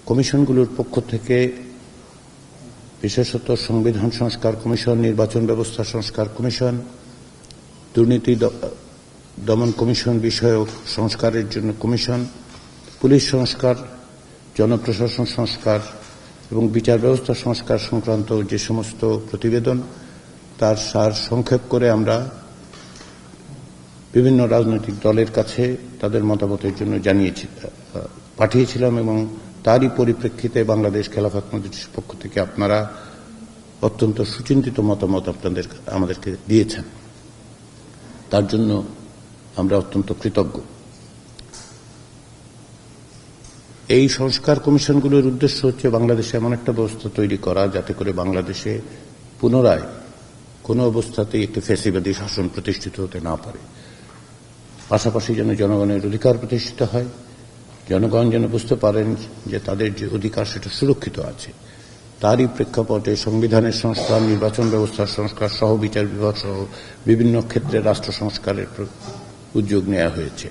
কমিশনগুলোর পক্ষ থেকে বিশেষত সংবিধান সংস্কার কমিশন, নির্বাচন ব্যবস্থা সংস্কার কমিশন, দুর্নীতি দমন কমিশন বিষয়ক সংস্কারের জন্য কমিশন, পুলিশ সংস্কার, জনপ্রশাসন সংস্কার এবং বিচার ব্যবস্থা সংস্কার সংক্রান্ত যে সমস্ত প্রতিবেদন, তার সার সংক্ষেপ করে আমরা বিভিন্ন রাজনৈতিক দলের কাছে তাদের মতামতের জন্য পাঠিয়েছিলাম এবং তারই পরিপ্রেক্ষিতে বাংলাদেশ খেলাফত মজলিসের পক্ষ থেকে আপনারা অত্যন্ত সুচিন্তিত মতামত আমাদেরকে দিয়েছেন। তার জন্য আমরা অত্যন্ত কৃতজ্ঞ। এই সংস্কার কমিশনগুলোর উদ্দেশ্য হচ্ছে বাংলাদেশে এমন একটা ব্যবস্থা তৈরি করা যাতে করে বাংলাদেশে পুনরায় কোনো অবস্থাতেই একটি ফ্যাসিবাদী শাসন প্রতিষ্ঠিত হতে না পারে। পাশাপাশি যেন জনগণের অধিকার প্রতিষ্ঠিত হয়, জনগণ যেন বুঝতে পারেন যে তাদের যে অধিকার সেটা সুরক্ষিত আছে। তারই প্রেক্ষাপটে সংবিধানের সংস্কার, নির্বাচন ব্যবস্থার সংস্কার সহ বিচার বিভাগ সহ বিভিন্ন ক্ষেত্রে রাষ্ট্র সংস্কারের উদ্যোগ নেওয়া হয়েছে।